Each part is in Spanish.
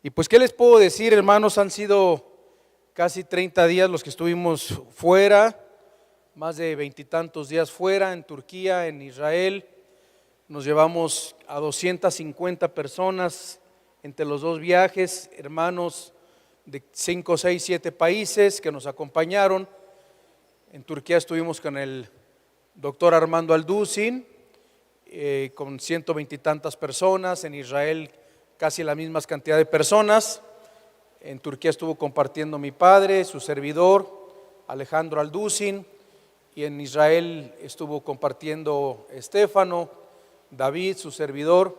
Y pues, ¿qué les puedo decir, hermanos? Han sido casi 30 días los que estuvimos fuera, más de 20 y tantos días fuera, en Turquía, en Israel. Nos llevamos a 250 personas entre los dos viajes, hermanos de 5, 6, 7 países que nos acompañaron. En Turquía estuvimos con el doctor Armando Aldusin, con 120 y tantas personas. En Israel casi la misma cantidad de personas. En Turquía estuvo compartiendo mi padre, su servidor, Alejandro Aldusin, y en Israel estuvo compartiendo Estefano, David, su servidor,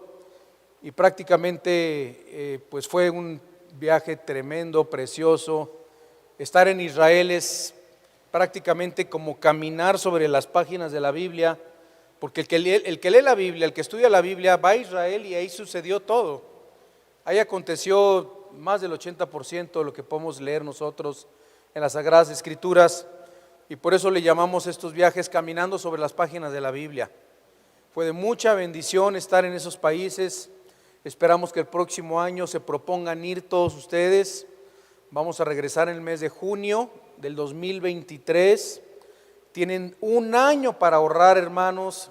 y prácticamente pues fue un viaje tremendo, precioso. Estar en Israel es prácticamente como caminar sobre las páginas de la Biblia, porque el que lee la Biblia, el que estudia la Biblia, va a Israel y ahí sucedió todo. Ahí aconteció más del 80% de lo que podemos leer nosotros en las Sagradas Escrituras, y por eso le llamamos estos viajes caminando sobre las páginas de la Biblia. Fue de mucha bendición estar en esos países. Esperamos que el próximo año se propongan ir todos ustedes. Vamos a regresar en el mes de junio del 2023. Tienen un año para ahorrar, hermanos.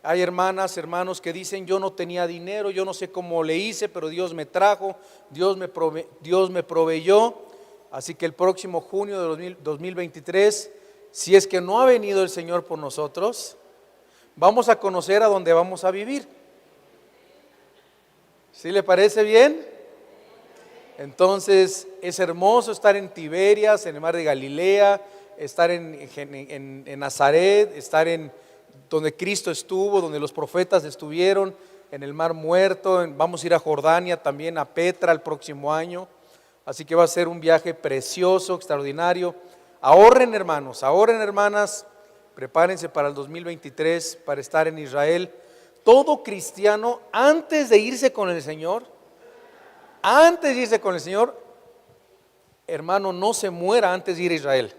Hay hermanas, hermanos que dicen: yo no tenía dinero, yo no sé cómo le hice, pero Dios me trajo, Dios me proveyó. Así que el próximo junio de 2023, si es que no ha venido el Señor por nosotros, vamos a conocer a dónde vamos a vivir. ¿Sí le parece bien? Entonces es hermoso estar en Tiberias, en el mar de Galilea, estar en Nazaret, estar en donde Cristo estuvo, donde los profetas estuvieron, en el Mar Muerto. Vamos a ir a Jordania también, a Petra el próximo año. Así que va a ser un viaje precioso, extraordinario. Ahorren, hermanos, ahorren, hermanas, prepárense para el 2023, para estar en Israel. Todo cristiano, antes de irse con el Señor, hermano, no se muera antes de ir a Israel.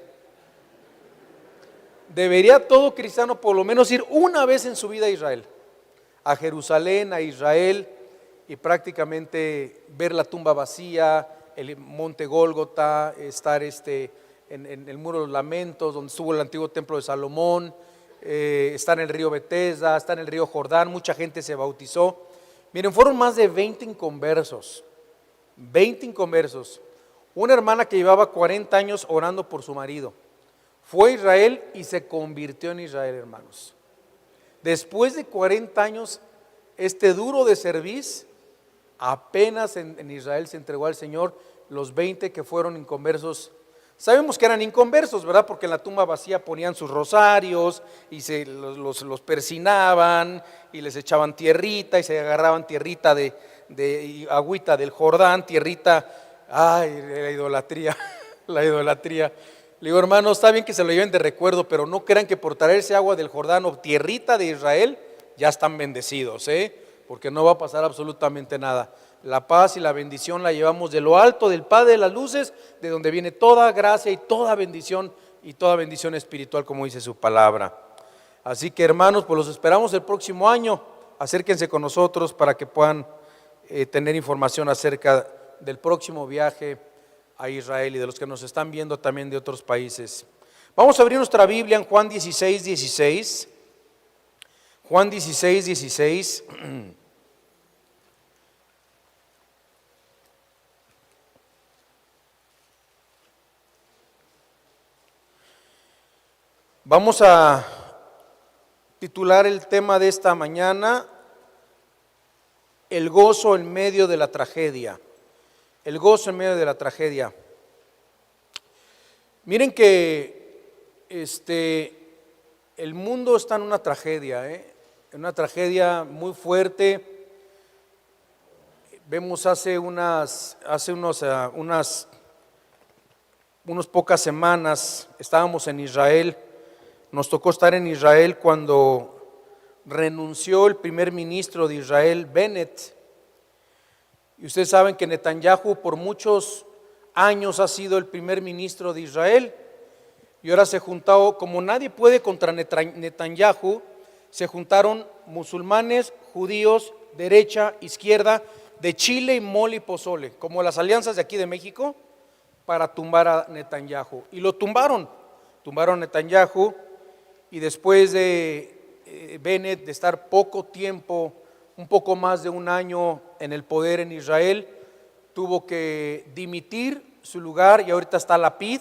Debería todo cristiano por lo menos ir una vez en su vida a Israel, a Jerusalén, a Israel, y prácticamente ver la tumba vacía, el monte Gólgota, estar en el muro de los lamentos, donde estuvo el antiguo templo de Salomón, estar en el río Betesda, estar en el río Jordán. Mucha gente se bautizó. Miren, fueron más de 20 inconversos. Una hermana que llevaba 40 años orando por su marido fue a Israel y se convirtió en Israel, hermanos. Después de 40 años, duro de servicio, apenas en Israel se entregó al Señor. Los 20 que fueron inconversos, sabemos que eran inconversos, ¿verdad? Porque en la tumba vacía ponían sus rosarios y los persinaban y les echaban tierrita y se agarraban tierrita de agüita del Jordán, tierrita. Ay, la idolatría, la idolatría. Le digo: hermano, está bien que se lo lleven de recuerdo, pero no crean que por traerse agua del Jordán o tierrita de Israel ya están bendecidos, porque no va a pasar absolutamente nada. La paz y la bendición la llevamos de lo alto, del Padre de las luces, de donde viene toda gracia y toda bendición espiritual, como dice su palabra. Así que, hermanos, pues los esperamos el próximo año. Acérquense con nosotros para que puedan tener información acerca del próximo viaje a Israel y de los que nos están viendo también de otros países. Vamos a abrir nuestra Biblia en Juan 16:16. Juan 16:16. Vamos a titular el tema de esta mañana: el gozo en medio de la tragedia. El gozo en medio de la tragedia. Miren que el mundo está en una tragedia, en una tragedia muy fuerte. Vemos hace unas pocas semanas estábamos en Israel. Nos tocó estar en Israel cuando renunció el primer ministro de Israel, Bennett. Y ustedes saben que Netanyahu por muchos años ha sido el primer ministro de Israel. Y ahora se juntó, como nadie puede contra Netanyahu, se juntaron musulmanes, judíos, derecha, izquierda, de chile y mole y pozole, como las alianzas de aquí de México, para tumbar a Netanyahu. Y lo tumbaron a Netanyahu, y después de Bennett de estar poco tiempo, un poco más de un año en el poder en Israel, tuvo que dimitir su lugar, y ahorita está Lapid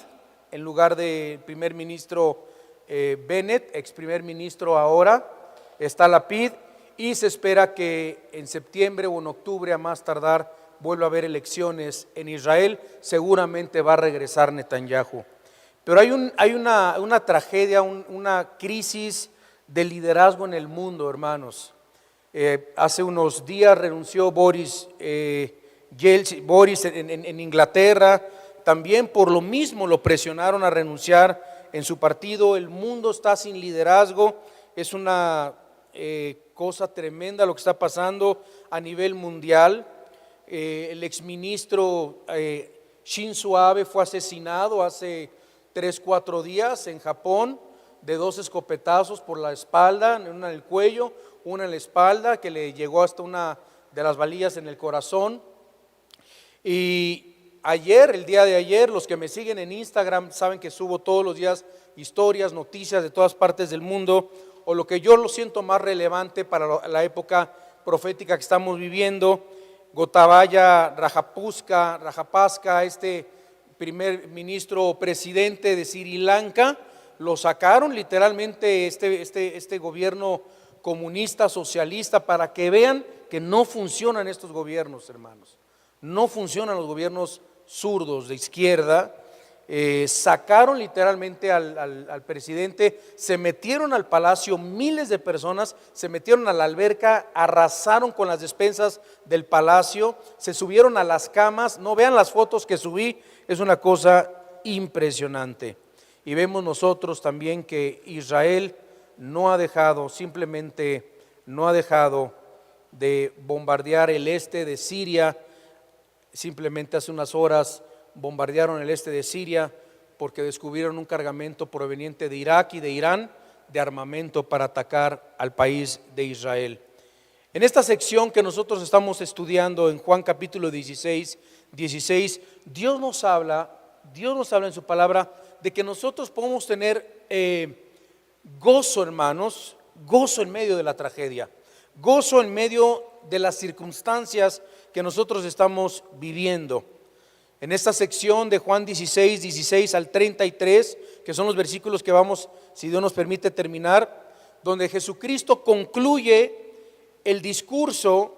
en lugar del primer ministro Bennett, ex primer ministro ahora, está Lapid, y se espera que en septiembre o en octubre a más tardar vuelva a haber elecciones en Israel. Seguramente va a regresar Netanyahu. Pero hay una tragedia, una crisis de liderazgo en el mundo, hermanos. Hace unos días renunció Boris en Inglaterra. También por lo mismo lo presionaron a renunciar en su partido. El mundo está sin liderazgo. Es una cosa tremenda lo que está pasando a nivel mundial. El exministro Shinzo Abe fue asesinado hace 3-4 días en Japón de 2 escopetazos por la espalda, una en el cuello, una en la espalda, que le llegó hasta una de las valillas en el corazón. Y el día de ayer, los que me siguen en Instagram saben que subo todos los días historias, noticias de todas partes del mundo, o lo que yo lo siento más relevante para la época profética que estamos viviendo. Gotabaya Rajapaksa, este primer ministro presidente de Sri Lanka, lo sacaron literalmente este gobierno comunista, socialista, para que vean que no funcionan estos gobiernos, hermanos. No funcionan los gobiernos zurdos de izquierda. Sacaron literalmente al presidente, se metieron al palacio, miles de personas se metieron a la alberca, arrasaron con las despensas del palacio, se subieron a las camas. No vean las fotos que subí, es una cosa impresionante. Y vemos nosotros también que Israel simplemente no ha dejado de bombardear el este de Siria. Simplemente hace unas horas bombardearon el este de Siria porque descubrieron un cargamento proveniente de Irak y de Irán de armamento para atacar al país de Israel. En esta sección que nosotros estamos estudiando en Juan capítulo 16, Dios nos habla en su palabra de que nosotros podemos tener gozo, hermanos, gozo en medio de la tragedia, gozo en medio de las circunstancias que nosotros estamos viviendo. En esta sección de Juan 16 al 33, que son los versículos que vamos, si Dios nos permite, terminar, donde Jesucristo concluye el discurso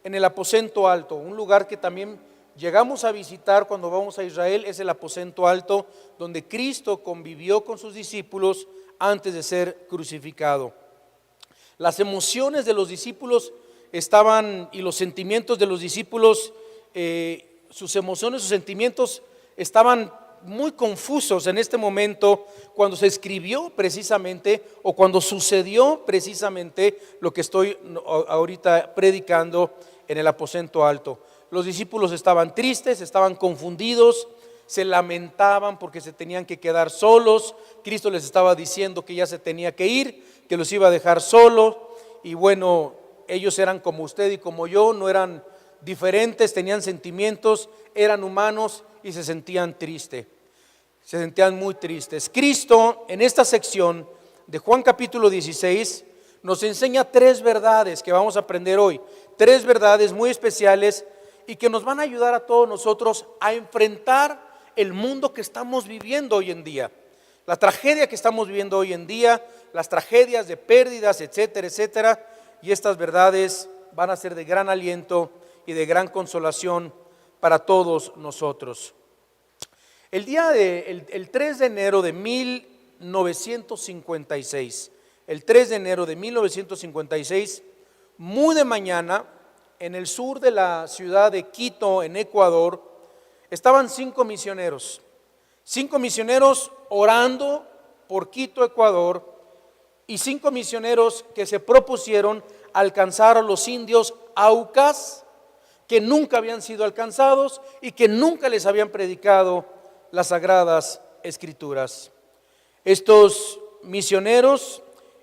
en el aposento alto, un lugar que también llegamos a visitar cuando vamos a Israel. Es el aposento alto donde Cristo convivió con sus discípulos antes de ser crucificado. Las emociones de los discípulos y los sentimientos de los discípulos, sus emociones, sus sentimientos estaban muy confusos en este momento cuando se escribió precisamente, o cuando sucedió precisamente lo que estoy ahorita predicando en el aposento alto. Los discípulos estaban tristes, estaban confundidos, se lamentaban porque se tenían que quedar solos. Cristo les estaba diciendo que ya se tenía que ir, que los iba a dejar solos. Y bueno, ellos eran como usted y como yo, no eran diferentes, tenían sentimientos, eran humanos y se sentían tristes, se sentían muy tristes. Cristo en esta sección de Juan capítulo 16 nos enseña 3 verdades que vamos a aprender hoy, 3 verdades muy especiales y que nos van a ayudar a todos nosotros a enfrentar el mundo que estamos viviendo hoy en día, la tragedia que estamos viviendo hoy en día, las tragedias de pérdidas, etcétera, etcétera. Y estas verdades van a ser de gran aliento y de gran consolación para todos nosotros. El 3 de enero de 1956, el 3 de enero de 1956, muy de mañana, en el sur de la ciudad de Quito, en Ecuador, estaban 5 misioneros orando por Quito, Ecuador, y 5 misioneros que se propusieron alcanzar a los indios aucas que nunca habían sido alcanzados y que nunca les habían predicado las sagradas escrituras. Estos misioneros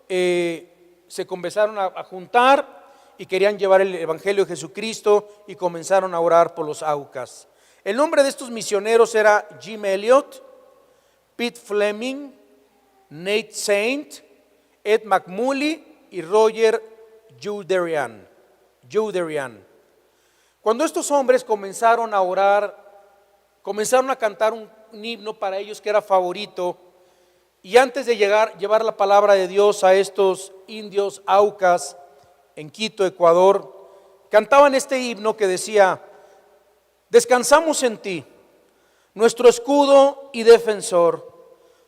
se comenzaron a juntar y querían llevar el evangelio de Jesucristo y comenzaron a orar por los Aucas. El nombre de estos misioneros era Jim Elliot, Pete Fleming, Nate Saint, Ed McMully y Roger Youderian. Cuando estos hombres comenzaron a orar, comenzaron a cantar un himno para ellos que era favorito, y antes de llevar la palabra de Dios a estos indios Aucas en Quito, Ecuador, cantaban este himno que decía: descansamos en ti, nuestro escudo y defensor,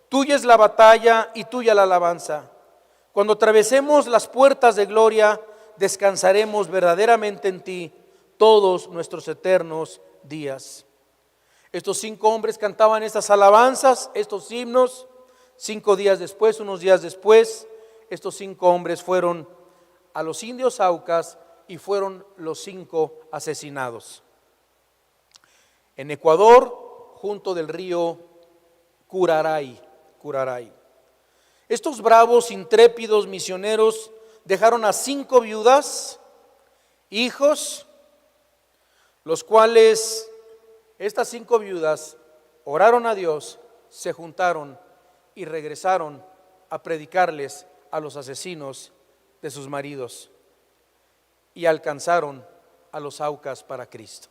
tuya es la batalla y tuya la alabanza. Cuando atravesemos las puertas de gloria, descansaremos verdaderamente en ti todos nuestros eternos días. Estos 5 hombres cantaban estas alabanzas, estos himnos. 5 días después, unos días después, estos 5 hombres fueron a los indios Aucas y fueron los 5 asesinados. En Ecuador, junto del río Curaray. Estos bravos, intrépidos misioneros dejaron a 5 viudas, hijos, los cuales estas 5 viudas oraron a Dios, se juntaron y regresaron a predicarles a los asesinos de sus maridos y alcanzaron a los Aucas para Cristo.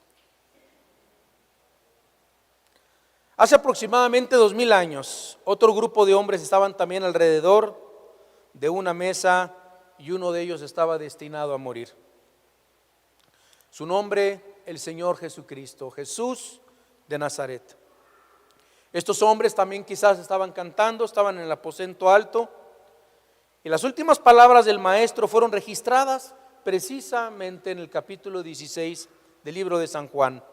Hace aproximadamente 2000 años, otro grupo de hombres estaban también alrededor de una mesa y uno de ellos estaba destinado a morir. Su nombre, el Señor Jesucristo, Jesús de Nazaret. Estos hombres también quizás estaban cantando, estaban en el aposento alto, y las últimas palabras del maestro fueron registradas precisamente en el capítulo 16 del libro de San Juan,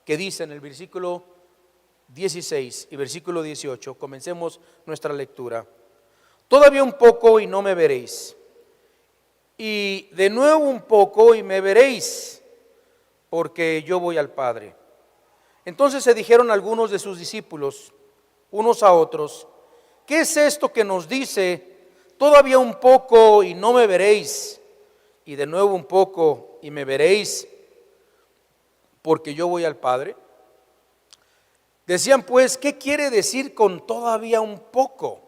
que dice en el versículo 16 y versículo 18, comencemos nuestra lectura. Todavía un poco y no me veréis, y de nuevo un poco y me veréis, porque yo voy al Padre. Entonces se dijeron algunos de sus discípulos, unos a otros: ¿qué es esto que nos dice, todavía un poco y no me veréis, y de nuevo un poco y me veréis, porque yo voy al Padre? Decían pues: ¿qué quiere decir con todavía un poco?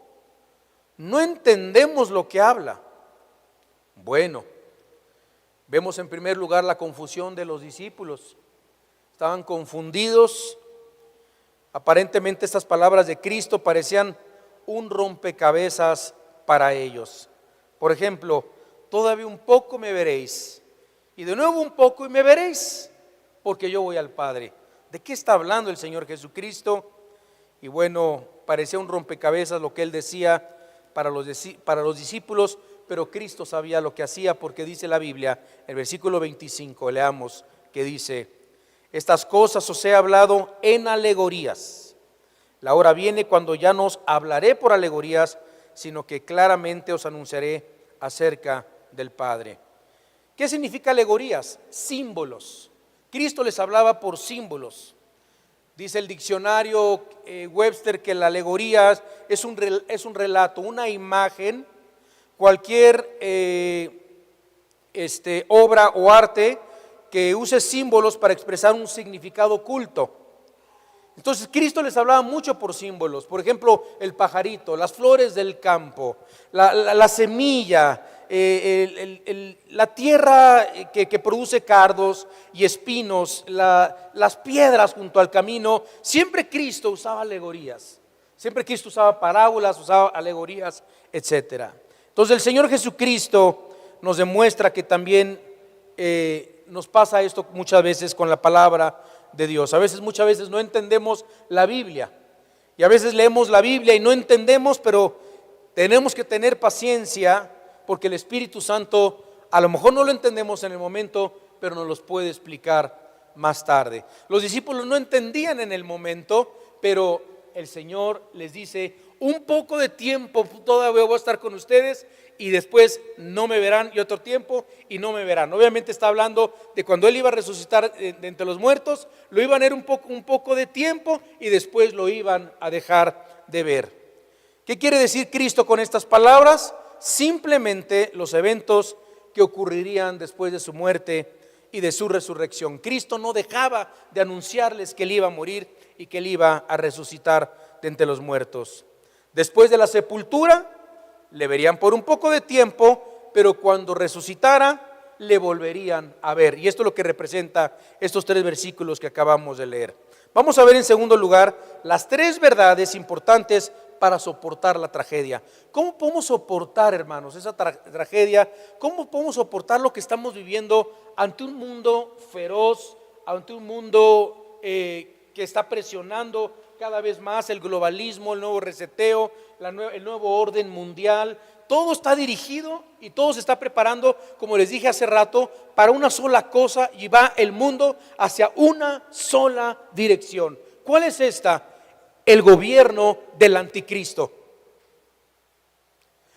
No entendemos lo que habla. Bueno, vemos en primer lugar la confusión de los discípulos. Estaban confundidos. Aparentemente estas palabras de Cristo parecían un rompecabezas para ellos. Por ejemplo, todavía un poco me veréis, y de nuevo un poco y me veréis, porque yo voy al Padre. ¿De qué está hablando el Señor Jesucristo? Y bueno, parecía un rompecabezas lo que Él decía para los discípulos, pero Cristo sabía lo que hacía, porque dice la Biblia, el versículo 25, leamos, que dice: estas cosas os he hablado en alegorías. La hora viene cuando ya no os hablaré por alegorías, sino que claramente os anunciaré acerca del Padre. ¿Qué significa alegorías? Símbolos. Cristo les hablaba por símbolos. Dice el diccionario Webster que la alegoría es un relato, una imagen, cualquier obra o arte que use símbolos para expresar un significado oculto. Entonces Cristo les hablaba mucho por símbolos. Por ejemplo, el pajarito, las flores del campo, la semilla, la tierra que produce cardos y espinos, las piedras junto al camino. Siempre Cristo usaba alegorías, siempre Cristo usaba parábolas, usaba alegorías, etc. Entonces el Señor Jesucristo nos demuestra que también nos pasa esto muchas veces con la palabra de Dios. Muchas veces no entendemos la Biblia, y a veces leemos la Biblia y no entendemos, pero tenemos que tener paciencia, porque el Espíritu Santo a lo mejor no lo entendemos en el momento, pero nos los puede explicar más tarde. Los discípulos no entendían en el momento, pero el Señor les dice: un poco de tiempo todavía voy a estar con ustedes, y después no me verán, y otro tiempo y no me verán. Obviamente está hablando de cuando Él iba a resucitar de entre los muertos. Lo iban a ver un poco de tiempo, y después lo iban a dejar de ver. ¿Qué quiere decir Cristo con estas palabras? Simplemente los eventos que ocurrirían después de su muerte y de su resurrección. Cristo no dejaba de anunciarles que Él iba a morir y que Él iba a resucitar de entre los muertos. Después de la sepultura, le verían por un poco de tiempo, pero cuando resucitara, le volverían a ver. Y esto es lo que representa estos 3 versículos que acabamos de leer. Vamos a ver en segundo lugar las 3 verdades importantes para soportar la tragedia. ¿Cómo podemos soportar, hermanos, esa tragedia? ¿Cómo podemos soportar lo que estamos viviendo ante un mundo feroz, ante un mundo que está presionando cada vez más el globalismo, el nuevo reseteo, el nuevo orden mundial? Todo está dirigido y todo se está preparando, como les dije hace rato, para una sola cosa, y va el mundo hacia una sola dirección. ¿Cuál es esta? El gobierno del anticristo.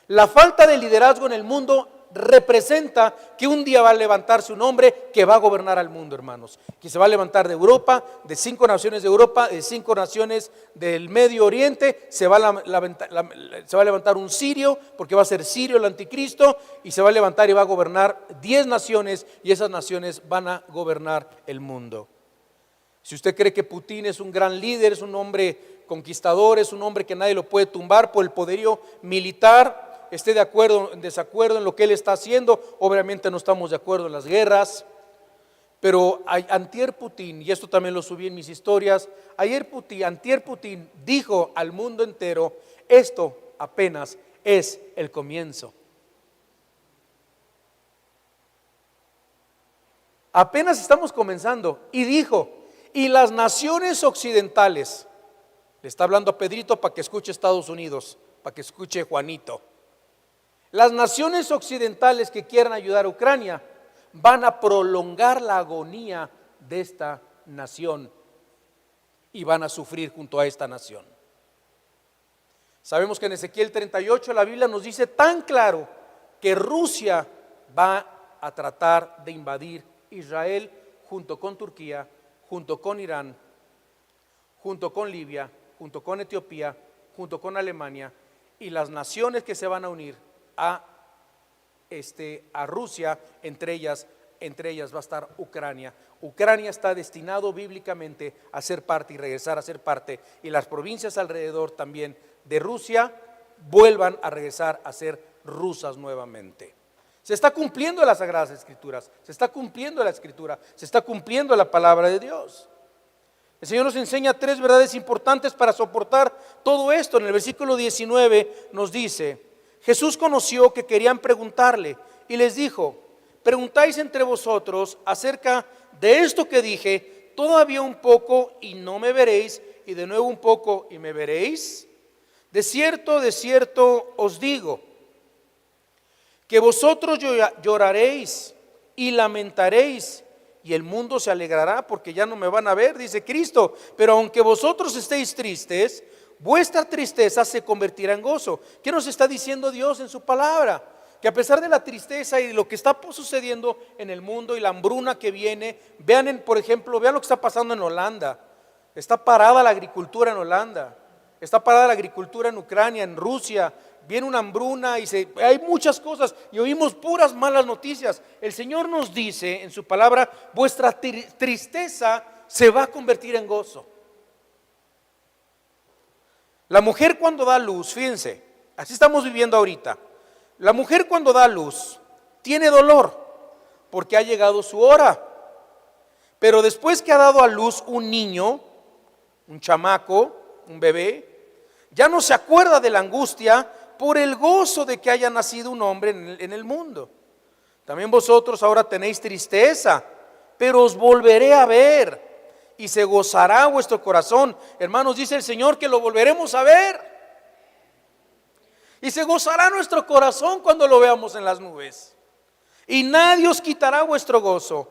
La falta de liderazgo en el mundo representa que un día va a levantarse un hombre que va a gobernar al mundo, hermanos, que se va a levantar de Europa, de 5 naciones de Europa, de 5 naciones del Medio Oriente. Se va a levantar un sirio, porque va a ser sirio el anticristo, y se va a levantar y va a gobernar 10 naciones, y esas naciones van a gobernar el mundo. Si usted cree que Putin es un gran líder, es un hombre conquistador, es un hombre que nadie lo puede tumbar por el poderío militar, esté de acuerdo o en desacuerdo en lo que él está haciendo, obviamente no estamos de acuerdo en las guerras, pero antier Putin, y esto también lo subí en mis historias, antier Putin dijo al mundo entero: esto apenas es el comienzo. Apenas estamos comenzando. Y dijo: y las naciones occidentales, le está hablando a Pedrito para que escuche Estados Unidos, para que escuche Juanito. Las naciones occidentales que quieran ayudar a Ucrania van a prolongar la agonía de esta nación y van a sufrir junto a esta nación. Sabemos que en Ezequiel 38 la Biblia nos dice tan claro que Rusia va a tratar de invadir Israel junto con Turquía, junto con Irán, junto con Libia, junto con Etiopía, junto con Alemania, y las naciones que se van a unir a Rusia, entre ellas va a estar Ucrania. Ucrania está destinado bíblicamente a ser parte y regresar a ser parte, y las provincias alrededor también de Rusia vuelvan a regresar a ser rusas nuevamente. Se está cumpliendo las Sagradas Escrituras, se está cumpliendo la Escritura, se está cumpliendo la palabra de Dios. El Señor nos enseña 3 verdades importantes para soportar todo esto. En el versículo 19 nos dice: Jesús conoció que querían preguntarle y les dijo: preguntáis entre vosotros acerca de esto que dije, todavía un poco y no me veréis, y de nuevo un poco y me veréis. De cierto os digo, que vosotros lloraréis y lamentaréis, y el mundo se alegrará porque ya no me van a ver, dice Cristo. Pero aunque vosotros estéis tristes, vuestra tristeza se convertirá en gozo. ¿Qué nos está diciendo Dios en su palabra? Que a pesar de la tristeza y lo que está sucediendo en el mundo y la hambruna que viene, por ejemplo, vean lo que está pasando en Holanda. Está parada la agricultura en Holanda, está parada la agricultura en Ucrania, en Rusia. Viene una hambruna y hay muchas cosas y oímos puras malas noticias. El Señor nos dice en su palabra: vuestra tristeza se va a convertir en gozo. La mujer cuando da luz, fíjense, así estamos viviendo ahorita. La mujer cuando da luz tiene dolor porque ha llegado su hora. Pero después que ha dado a luz un niño, un chamaco, un bebé, ya no se acuerda de la angustia por el gozo de que haya nacido un hombre en el mundo. También vosotros ahora tenéis tristeza, pero os volveré a ver y se gozará vuestro corazón. Hermanos, dice el Señor que lo volveremos a ver y se gozará nuestro corazón cuando lo veamos en las nubes, y nadie os quitará vuestro gozo.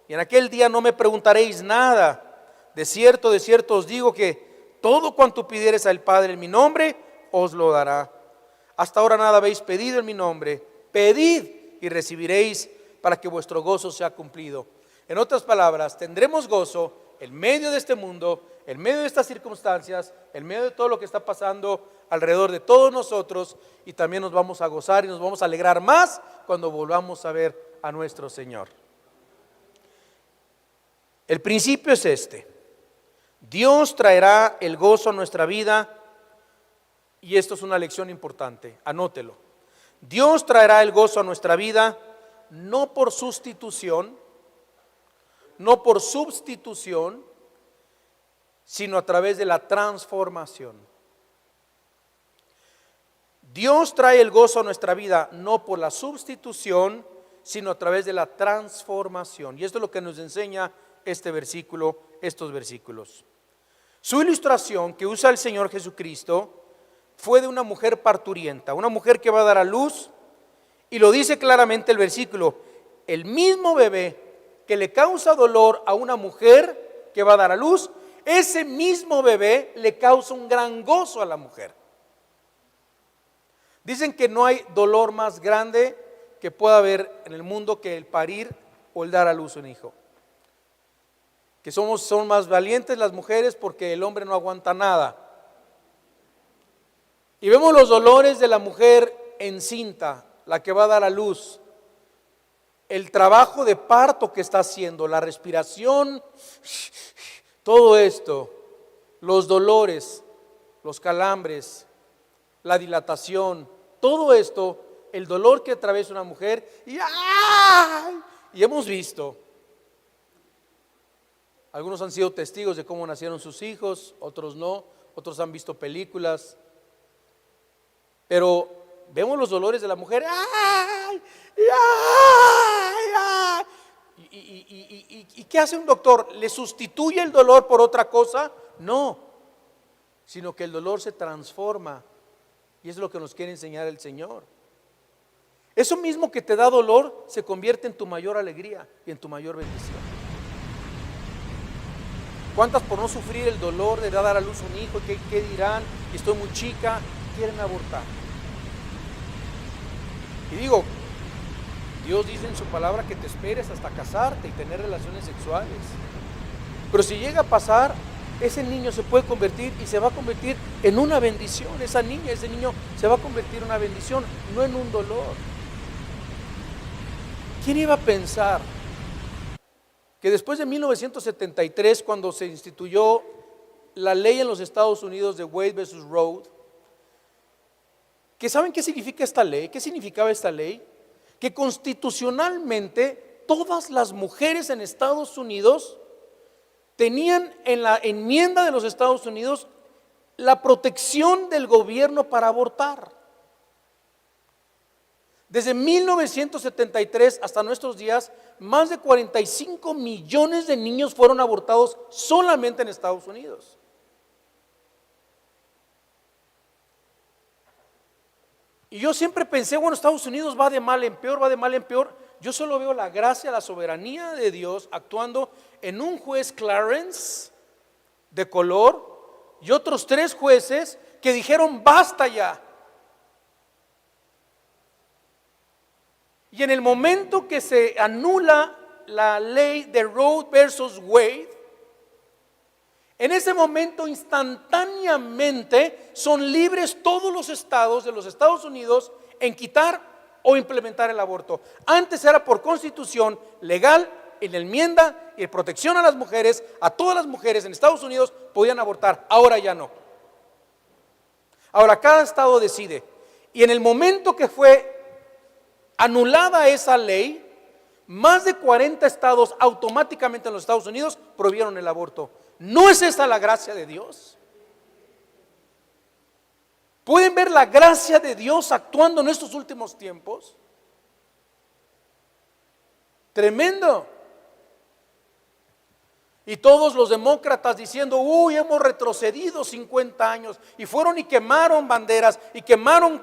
Y en aquel día no me preguntaréis nada. De cierto os digo que todo cuanto pidiereis al Padre en mi nombre, os lo dará. Hasta ahora nada habéis pedido en mi nombre. Pedid y recibiréis, para que vuestro gozo sea cumplido. En otras palabras, tendremos gozo en medio de este mundo, en medio de estas circunstancias, en medio de todo lo que está pasando alrededor de todos nosotros, y también nos vamos a gozar y nos vamos a alegrar más cuando volvamos a ver a nuestro Señor. El principio es este: Dios traerá el gozo a nuestra vida, y esto es una lección importante, anótelo. Dios traerá el gozo a nuestra vida no por sustitución, no por substitución, sino a través de la transformación. Dios trae el gozo a nuestra vida no por la sustitución, sino a través de la transformación. Y esto es lo que nos enseña este versículo, estos versículos. Su ilustración que usa el Señor Jesucristo fue de una mujer parturienta, una mujer que va a dar a luz, y lo dice claramente el versículo: el mismo bebé que le causa dolor a una mujer que va a dar a luz, ese mismo bebé le causa un gran gozo a la mujer. Dicen que no hay dolor más grande que pueda haber en el mundo que el parir o el dar a luz un hijo. Que son más valientes las mujeres porque el hombre no aguanta nada. Y vemos los dolores de la mujer encinta, la que va a dar a luz, el trabajo de parto que está haciendo, la respiración, todo esto, los dolores, los calambres, la dilatación, todo esto, el dolor que atraviesa una mujer, y hemos visto, algunos han sido testigos de cómo nacieron sus hijos, otros no, otros han visto películas, pero vemos los dolores de la mujer. ¿Y qué hace un doctor? ¿Le sustituye el dolor por otra cosa? No, sino que el dolor se transforma, y es lo que nos quiere enseñar el Señor. Eso mismo que te da dolor se convierte en tu mayor alegría y en tu mayor bendición. ¿Cuántas por no sufrir el dolor de dar a luz un hijo, qué dirán? Estoy muy chica, quieren abortar? Y digo, Dios dice en su palabra que te esperes hasta casarte y tener relaciones sexuales. Pero si llega a pasar, ese niño se puede convertir y se va a convertir en una bendición. Esa niña, ese niño se va a convertir en una bendición, no en un dolor. ¿Quién iba a pensar que después de 1973, cuando se instituyó la ley en los Estados Unidos de Wade versus Roe, que saben qué significa esta ley? ¿Qué significaba esta ley? Que constitucionalmente todas las mujeres en Estados Unidos tenían en la enmienda de los Estados Unidos la protección del gobierno para abortar. Desde 1973 hasta nuestros días, más de 45 millones de niños fueron abortados solamente en Estados Unidos. Y yo siempre pensé, bueno, Estados Unidos va de mal en peor, va de mal en peor. Yo solo veo la gracia, la soberanía de Dios actuando en un juez Clarence de color y otros 3 jueces que dijeron basta ya. Y en el momento que se anula la ley de Roe versus Wade, en ese momento instantáneamente son libres todos los estados de los Estados Unidos en quitar o implementar el aborto. Antes era por constitución legal, en enmienda y en protección a las mujeres, a todas las mujeres en Estados Unidos podían abortar, ahora ya no. Ahora cada estado decide, y en el momento que fue anulada esa ley, más de 40 estados automáticamente en los Estados Unidos prohibieron el aborto. ¿No es esa la gracia de Dios? ¿Pueden ver la gracia de Dios actuando en estos últimos tiempos? Tremendo. Y todos los demócratas diciendo, uy, hemos retrocedido 50 años. Y fueron y quemaron banderas y quemaron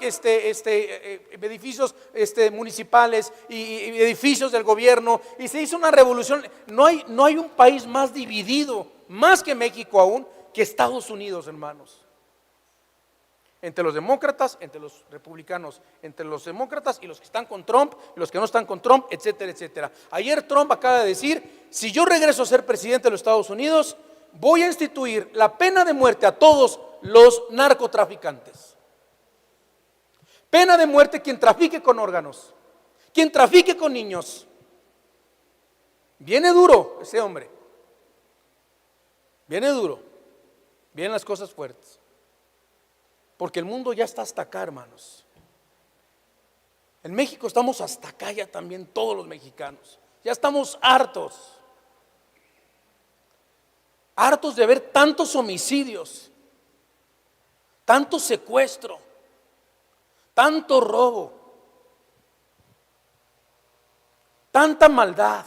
edificios municipales y edificios del gobierno. Y se hizo una revolución. No hay un país más dividido, más que México aún, que Estados Unidos, hermanos. entre los demócratas, entre los republicanos, entre los demócratas y los que están con Trump, y los que no están con Trump, etcétera, etcétera. Ayer Trump acaba de decir, si yo regreso a ser presidente de los Estados Unidos, voy a instituir la pena de muerte a todos los narcotraficantes. Pena de muerte quien trafique con órganos, quien trafique con niños. Viene duro ese hombre, viene duro, vienen las cosas fuertes. Porque el mundo ya está hasta acá, hermanos. En México estamos hasta acá ya también todos los mexicanos. Ya estamos hartos. Hartos de ver tantos homicidios, tanto secuestro, tanto robo, tanta maldad,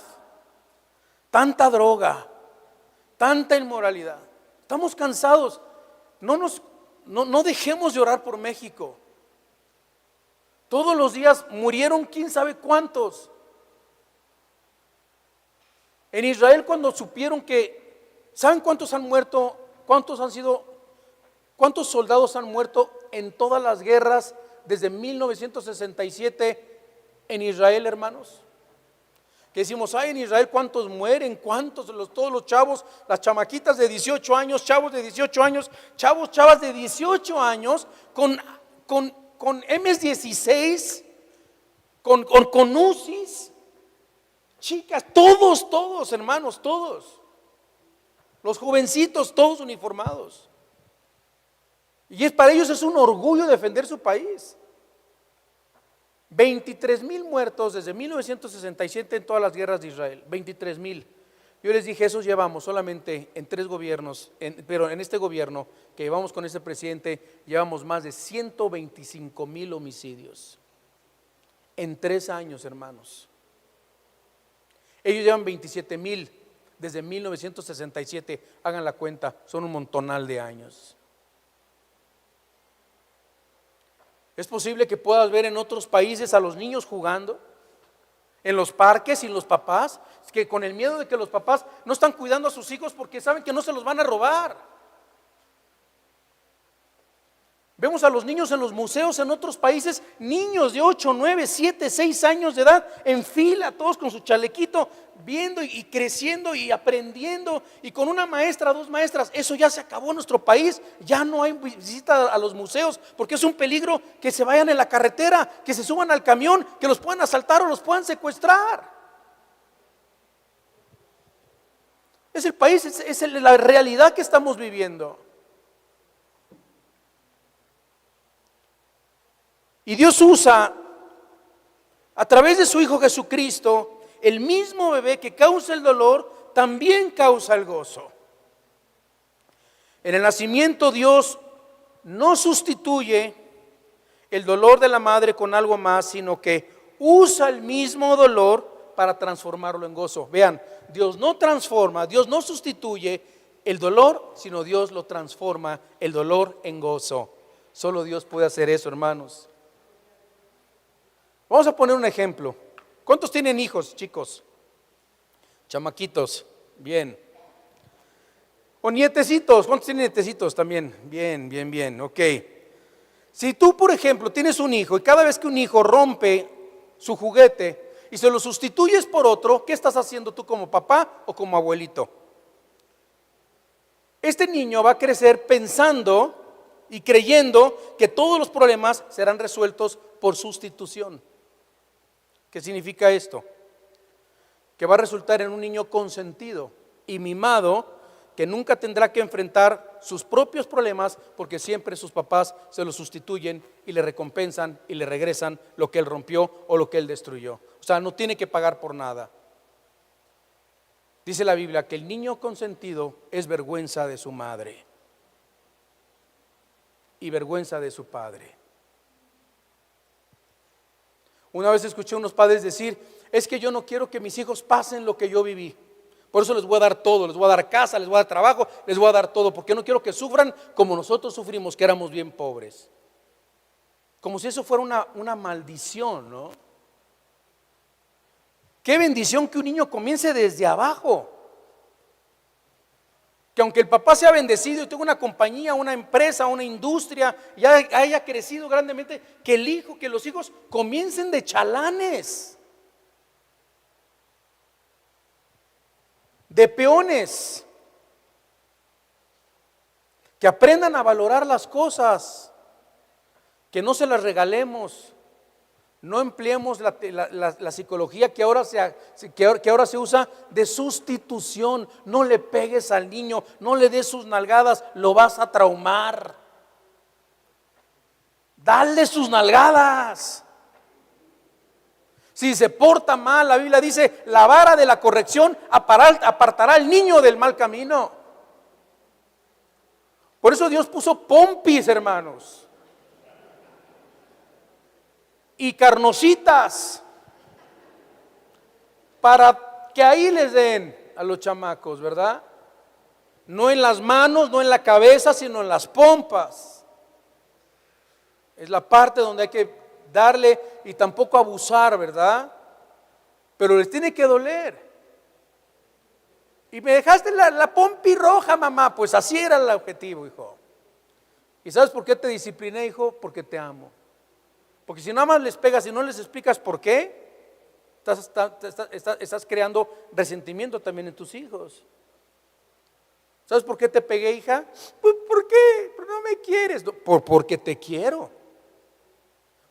tanta droga, tanta inmoralidad. Estamos cansados. No dejemos de orar por México. Todos los días murieron quién sabe cuántos. En Israel cuando supieron que, ¿saben cuántos han muerto? ¿Cuántos soldados han muerto en todas las guerras desde 1967 en Israel, hermanos? Que decimos, ay, en Israel cuántos mueren, todos los chavos, las chamaquitas de 18 años, chavos de 18 años, chavas de 18 años, con MS-16, con UCIs, chicas, todos hermanos, todos, los jovencitos, todos uniformados. Y para ellos es un orgullo defender su país. 23,000 muertos desde 1967 en todas las guerras de Israel, 23,000. Yo les dije, esos llevamos solamente en 3 gobiernos, pero en este gobierno que llevamos con este presidente, llevamos más de 125,000 homicidios. En 3 años, hermanos. Ellos llevan 27,000 desde 1967, hagan la cuenta, son un montonal de años. Es posible que puedas ver en otros países a los niños jugando en los parques sin los papás, que con el miedo de que los papás no están cuidando a sus hijos porque saben que no se los van a robar. Vemos a los niños en los museos en otros países, niños de 8, 9, 7, 6 años de edad, en fila, todos con su chalequito, viendo y creciendo y aprendiendo, y con una maestra, 2 maestras. Eso ya se acabó en nuestro país, ya no hay visita a los museos, porque es un peligro que se vayan en la carretera, que se suban al camión, que los puedan asaltar o los puedan secuestrar. Es el país, es la realidad que estamos viviendo. Y Dios usa a través de su Hijo Jesucristo, el mismo bebé que causa el dolor, también causa el gozo. En el nacimiento Dios no sustituye el dolor de la madre con algo más, sino que usa el mismo dolor para transformarlo en gozo. Vean, Dios no transforma, Dios no sustituye el dolor, sino Dios lo transforma, el dolor en gozo. Solo Dios puede hacer eso, hermanos. Vamos a poner un ejemplo. ¿Cuántos tienen hijos, chicos? Chamaquitos, bien. O nietecitos, ¿cuántos tienen nietecitos también? Bien, ok. Si tú, por ejemplo, tienes un hijo y cada vez que un hijo rompe su juguete y se lo sustituyes por otro, ¿qué estás haciendo tú como papá o como abuelito? Este niño va a crecer pensando y creyendo que todos los problemas serán resueltos por sustitución. ¿Qué significa esto? Que va a resultar en un niño consentido y mimado, que nunca tendrá que enfrentar sus propios problemas porque siempre sus papás se lo sustituyen y le recompensan y le regresan lo que él rompió o lo que él destruyó. O sea, no tiene que pagar por nada. Dice la Biblia que el niño consentido es vergüenza de su madre y vergüenza de su padre. Una vez escuché a unos padres decir, es que yo no quiero que mis hijos pasen lo que yo viví. Por eso les voy a dar todo, les voy a dar casa, les voy a dar trabajo, les voy a dar todo, porque no quiero que sufran como nosotros sufrimos, que éramos bien pobres. Como si eso fuera una maldición, ¿no? Qué bendición que un niño comience desde abajo. Que aunque el papá sea bendecido y tenga una compañía, una empresa, una industria, y haya crecido grandemente, que los hijos comiencen de chalanes, de peones, que aprendan a valorar las cosas, que no se las regalemos. No empleemos la psicología que ahora se usa de sustitución. No le pegues al niño, no le des sus nalgadas, lo vas a traumar. Dale sus nalgadas. Si se porta mal, la Biblia dice, la vara de la corrección apartará al niño del mal camino. Por eso Dios puso pompis, hermanos, y carnositas, para que ahí les den a los chamacos, ¿verdad? No en las manos, no en la cabeza, sino en las pompas. Es la parte donde hay que darle y tampoco abusar, ¿verdad? Pero les tiene que doler. Y me dejaste la pompi roja, mamá. Pues así era el objetivo, hijo. ¿Y sabes por qué te discipliné, hijo? Porque te amo. Porque si nada más les pegas y no les explicas por qué, estás creando resentimiento también en tus hijos. ¿Sabes por qué te pegué, hija? Pues, ¿por qué? ¿Pero no me quieres? Porque te quiero.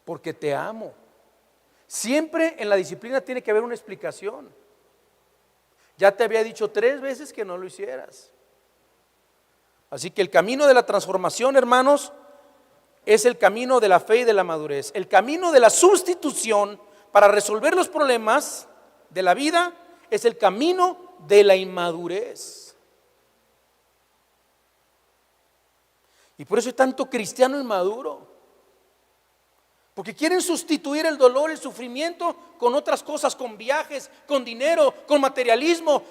Porque te amo. Siempre en la disciplina tiene que haber una explicación. Ya te había dicho 3 veces que no lo hicieras. Así que el camino de la transformación, hermanos, es el camino de la fe y de la madurez. El camino de la sustitución para resolver los problemas de la vida es el camino de la inmadurez. Y por eso hay tanto cristiano inmaduro. Porque quieren sustituir el dolor, el sufrimiento con otras cosas, con viajes, con dinero, con materialismo,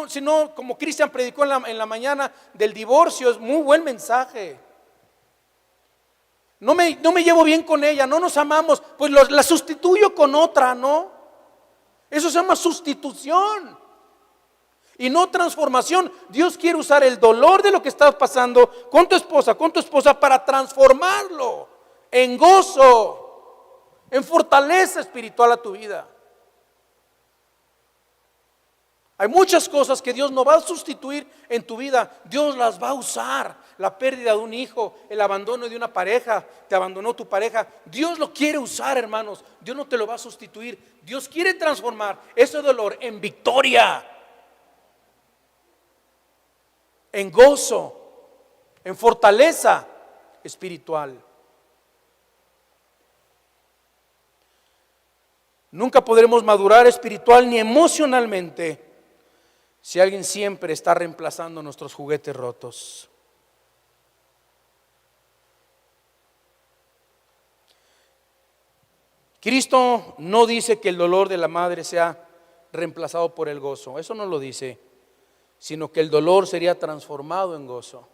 sino como Cristian predicó en la mañana del divorcio, es muy buen mensaje. No me llevo bien con ella, no nos amamos, pues la sustituyo con otra, ¿no? Eso se llama sustitución y no transformación. Dios quiere usar el dolor de lo que estás pasando con tu esposa para transformarlo en gozo, en fortaleza espiritual a tu vida. Hay muchas cosas que Dios no va a sustituir en tu vida, Dios las va a usar. La pérdida de un hijo, el abandono de una pareja, te abandonó tu pareja, Dios lo quiere usar, hermanos. Dios no te lo va a sustituir. Dios quiere transformar ese dolor en victoria, en gozo, en fortaleza espiritual. Nunca podremos madurar espiritual ni emocionalmente si alguien siempre está reemplazando nuestros juguetes rotos. Cristo no dice que el dolor de la madre sea reemplazado por el gozo, eso no lo dice, sino que el dolor sería transformado en gozo.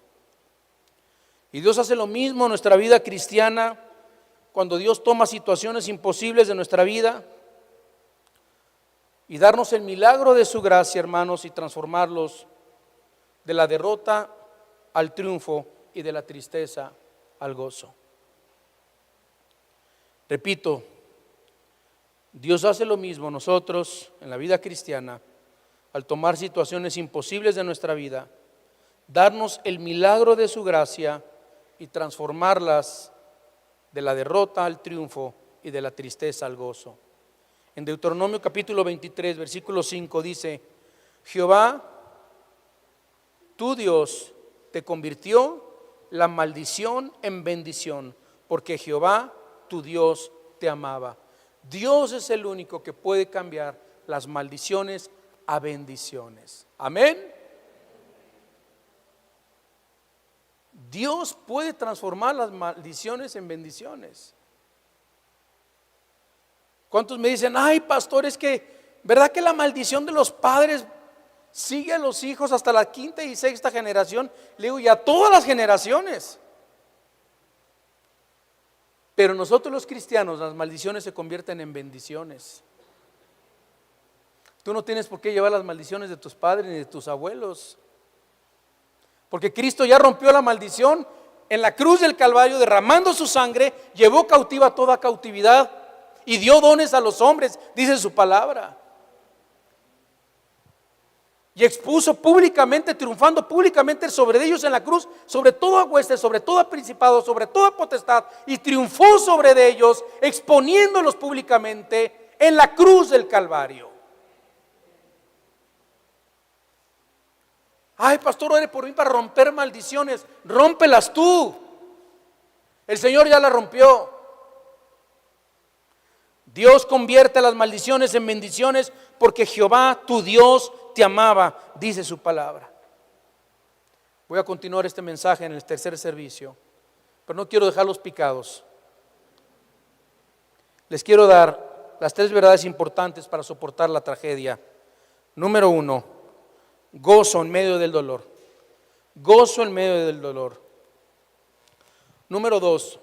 Y Dios hace lo mismo en nuestra vida cristiana, cuando Dios toma situaciones imposibles de nuestra vida y darnos el milagro de su gracia, hermanos, y transformarlos de la derrota al triunfo y de la tristeza al gozo. Repito, Dios hace lo mismo nosotros en la vida cristiana al tomar situaciones imposibles de nuestra vida, darnos el milagro de su gracia y transformarlas de la derrota al triunfo y de la tristeza al gozo. En Deuteronomio capítulo 23, versículo 5 dice: Jehová, tu Dios, te convirtió la maldición en bendición, porque Jehová, tu Dios, te amaba. Dios es el único que puede cambiar las maldiciones a bendiciones. Amén. Dios puede transformar las maldiciones en bendiciones. ¿Cuántos me dicen, ay pastor, es que, ¿verdad que la maldición de los padres sigue a los hijos hasta la 5ª y 6ª generación? Le digo, y a todas las generaciones. Pero nosotros los cristianos, las maldiciones se convierten en bendiciones. Tú no tienes por qué llevar las maldiciones de tus padres ni de tus abuelos, porque Cristo ya rompió la maldición en la cruz del Calvario, derramando su sangre, llevó cautiva toda cautividad y dio dones a los hombres, dice su palabra. Y expuso públicamente, triunfando públicamente sobre ellos en la cruz, sobre todo hueste, sobre todo principado, sobre toda potestad, y triunfó sobre ellos, exponiéndolos públicamente en la cruz del Calvario. Ay, pastor, ore por mí para romper maldiciones. Rómpelas tú. El Señor ya las rompió. Dios convierte las maldiciones en bendiciones porque Jehová, tu Dios, te amaba, dice su palabra. Voy a continuar este mensaje en el tercer servicio, pero no quiero dejarlos picados. Les quiero dar las 3 verdades importantes para soportar la tragedia. Número 1, gozo en medio del dolor. Gozo en medio del dolor. Número 2,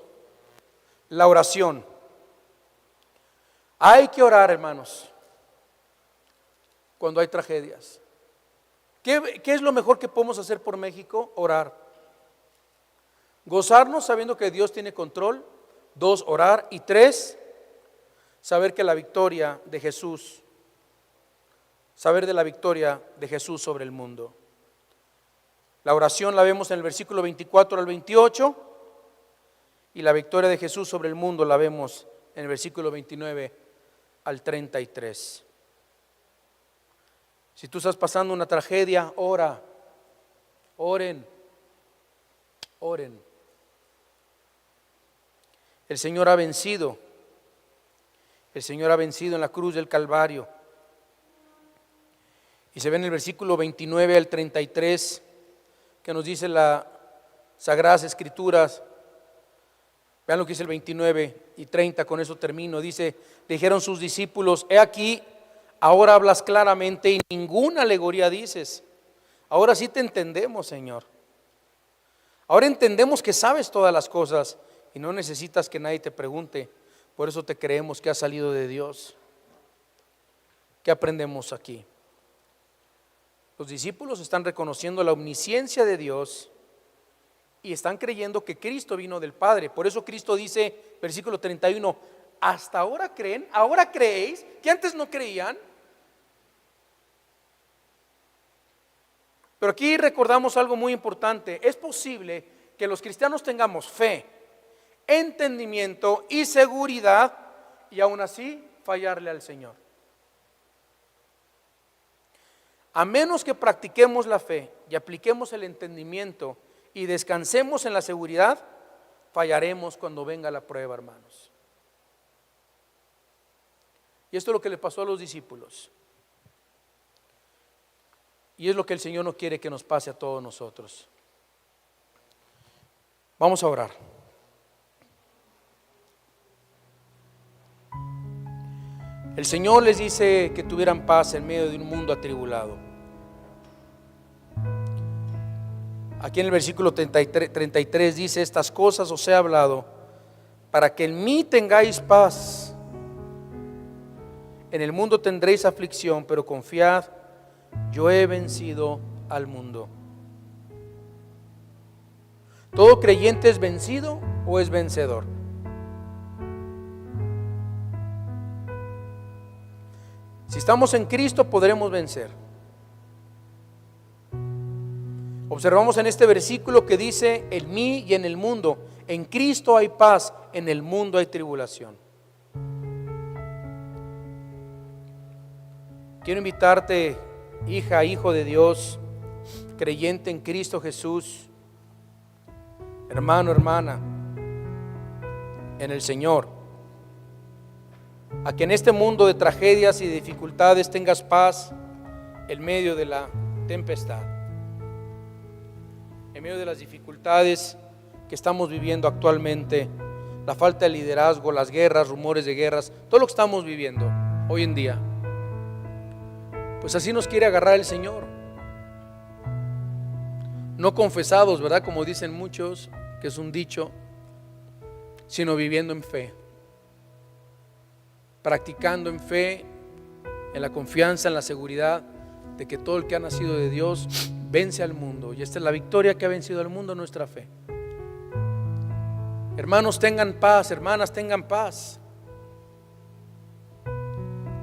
la oración. Hay que orar, hermanos, cuando hay tragedias. ¿Qué es lo mejor que podemos hacer por México? Orar. Gozarnos sabiendo que Dios tiene control. 2, orar. Y 3, saber que la victoria de Jesús, saber de la victoria de Jesús sobre el mundo. La oración la vemos en el versículo 24 al 28 y la victoria de Jesús sobre el mundo la vemos en el versículo 29 al 33. Si tú estás pasando una tragedia, ora, oren. El Señor ha vencido. El Señor ha vencido en la cruz del Calvario. Y se ve en el versículo 29 al 33 que nos dice las Sagradas Escrituras. Vean lo que dice el 29 y 30, con eso termino. Dice, dijeron sus discípulos, he aquí, ahora hablas claramente y ninguna alegoría dices. Ahora sí te entendemos, Señor. Ahora entendemos que sabes todas las cosas y no necesitas que nadie te pregunte. Por eso te creemos que has salido de Dios. ¿Qué aprendemos aquí? Los discípulos están reconociendo la omnisciencia de Dios y están creyendo que Cristo vino del Padre. Por eso Cristo dice, versículo 31, ¿hasta ahora creen? ¿Ahora creéis? ¿Que antes no creían? Pero aquí recordamos algo muy importante. Es posible que los cristianos tengamos fe, entendimiento y seguridad y aún así fallarle al Señor. A menos que practiquemos la fe y apliquemos el entendimiento y descansemos en la seguridad, fallaremos cuando venga la prueba, hermanos. Y esto es lo que le pasó a los discípulos. Y es lo que el Señor no quiere que nos pase a todos nosotros. Vamos a orar. El Señor les dice que tuvieran paz en medio de un mundo atribulado. Aquí en el versículo 33 dice, estas cosas os he hablado para que en mí tengáis paz. En el mundo tendréis aflicción, pero confiad, yo he vencido al mundo. ¿Todo creyente es vencido o es vencedor? Si estamos en Cristo podremos vencer. Observamos en este versículo que dice, en mí y en el mundo, en Cristo hay paz, en el mundo hay tribulación. Quiero invitarte, hija, hijo de Dios, creyente en Cristo Jesús, hermano, hermana, en el Señor, a que en este mundo de tragedias y dificultades tengas paz en medio de la tempestad, en medio de las dificultades que estamos viviendo actualmente, la falta de liderazgo, las guerras, rumores de guerras, todo lo que estamos viviendo hoy en día. Pues así nos quiere agarrar el Señor. No confesados, ¿verdad? Como dicen muchos, que es un dicho, sino viviendo en fe, practicando en fe en la confianza, en la seguridad de que todo el que ha nacido de Dios vence al mundo. Y esta es la victoria que ha vencido al mundo, nuestra fe. Hermanos, tengan paz, hermanas, tengan paz.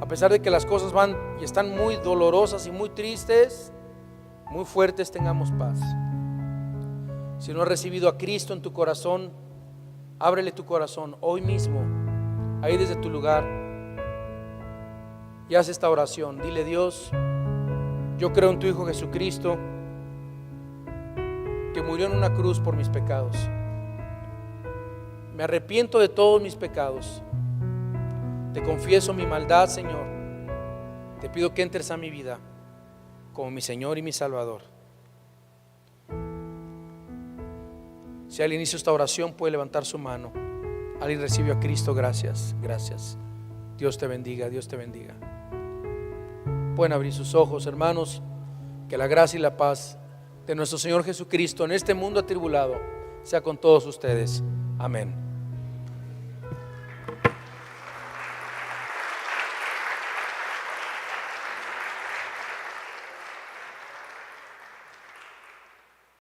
A pesar de que las cosas van y están muy dolorosas y muy tristes, muy fuertes, tengamos paz. Si no has recibido a Cristo en tu corazón, ábrele tu corazón hoy mismo, ahí desde tu lugar, y haz esta oración. Dile: Dios, yo creo en tu Hijo Jesucristo, que murió en una cruz por mis pecados. Me arrepiento de todos mis pecados. Te confieso mi maldad, Señor. Te pido que entres a mi vida como mi Señor y mi Salvador. Si alguien hizo esta oración, puede levantar su mano. Alguien recibió a Cristo. Gracias, gracias. Dios te bendiga, Dios te bendiga. Pueden abrir sus ojos, hermanos. Que la gracia y la paz de nuestro Señor Jesucristo en este mundo atribulado sea con todos ustedes. Amén.